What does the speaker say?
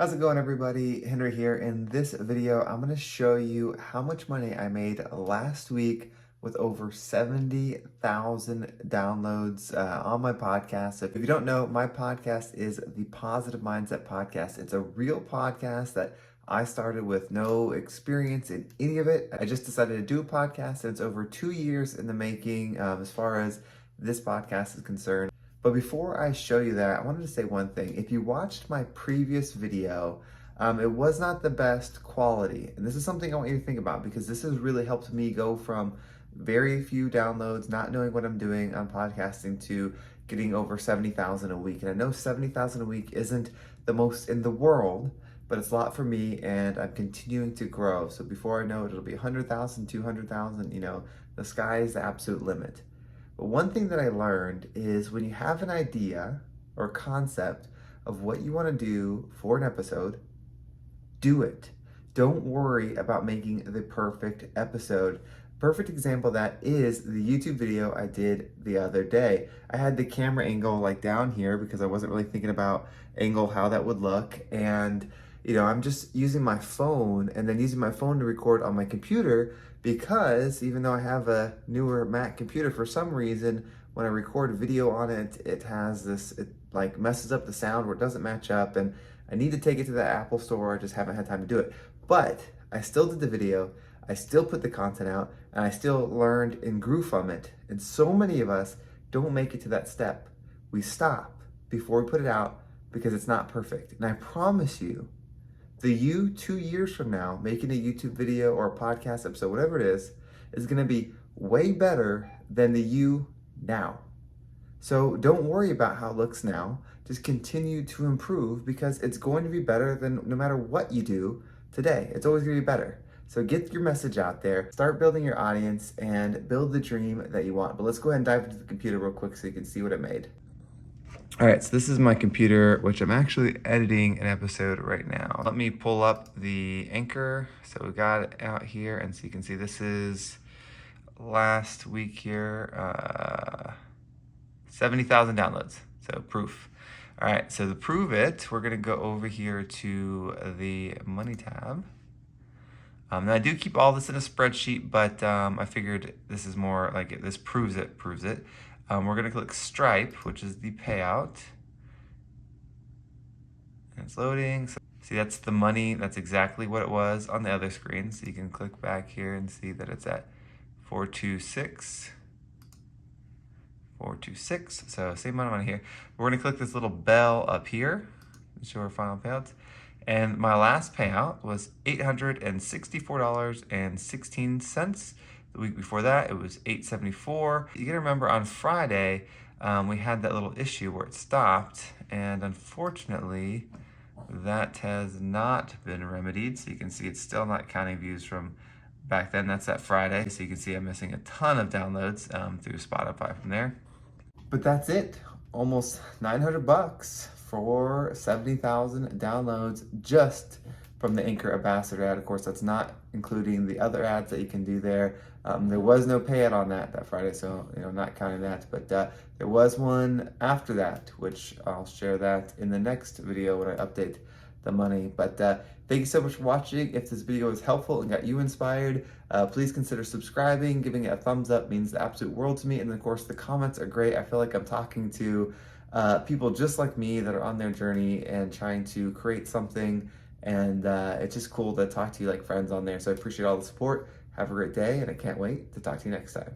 How's it going, everybody? Henry here. In this video, I'm going to show you how much money I made last week with over 70,000 downloads on my podcast. If you don't know, my podcast is the Positive Mindset Podcast. It's a real podcast that I started with no experience in any of it. I just decided to do a podcast, and it's over 2 years in the making as far as this podcast is concerned. But before I show you that, I wanted to say one thing. If you watched my previous video, it was not the best quality. And this is something I want you to think about because this has really helped me go from very few downloads, not knowing what I'm doing on podcasting, to getting over 70,000 a week. And I know 70,000 a week isn't the most in the world, but it's a lot for me, and I'm continuing to grow. So before I know it, it'll be 100,000, 200,000, the sky is the absolute limit. But one thing that I learned is when you have an idea or concept of what you want to do for an episode, do it. Don't worry about making the perfect episode. Perfect example of that is the YouTube video I did the other day. I had the camera angle like down here because I wasn't really thinking about how that would look. And I'm just using my phone and then using my phone to record on my computer, because even though I have a newer Mac computer, for some reason, when I record a video on it, it like messes up the sound where it doesn't match up, and I need to take it to the Apple store. I just haven't had time to do it. But I still did the video, I still put the content out, and I still learned and grew from it. And so many of us don't make it to that step. We stop before we put it out because it's not perfect. And I promise you, the you 2 years from now, making a YouTube video or a podcast episode, whatever it is going to be way better than the you now. So don't worry about how it looks now. Just continue to improve, because it's going to be better than no matter what you do today. It's always going to be better. So get your message out there, start building your audience, and build the dream that you want. But let's go ahead and dive into the computer real quick so you can see what it made. All right, so this is my computer, which I'm actually editing an episode right now. Let me pull up the Anchor. So we got it out here, and so you can see this is last week here, 70,000 downloads, so proof. All right, so to prove it, we're gonna go over here to the Money tab. Now I do keep all this in a spreadsheet, but I figured this is more like this proves it. We're gonna click Stripe, which is the payout. And it's loading. So, see, that's the money. That's exactly what it was on the other screen. So you can click back here and see that it's at 426. 426. So same amount of money here. We're gonna click this little bell up here to show our final payouts. And my last payout was $864.16. The week before that, it was $874. You gotta remember, on Friday, we had that little issue where it stopped, and unfortunately, that has not been remedied. So you can see it's still not counting views from back then. That's that Friday. So you can see I'm missing a ton of downloads through Spotify from there. But that's it. Almost 900 bucks for 70,000 downloads just from the Anchor Ambassador ad. Of course, that's not including the other ads that you can do there. There was no payout on that Friday, so not counting that. But there was one after that, which I'll share that in the next video when I update the money. But thank you so much for watching. If this video was helpful and got you inspired, please consider subscribing. Giving it a thumbs up means the absolute world to me. And of course, the comments are great. I feel like I'm talking to people just like me that are on their journey and trying to create something. And it's just cool to talk to you like friends on there. So I appreciate all the support. Have a great day, and I can't wait to talk to you next time.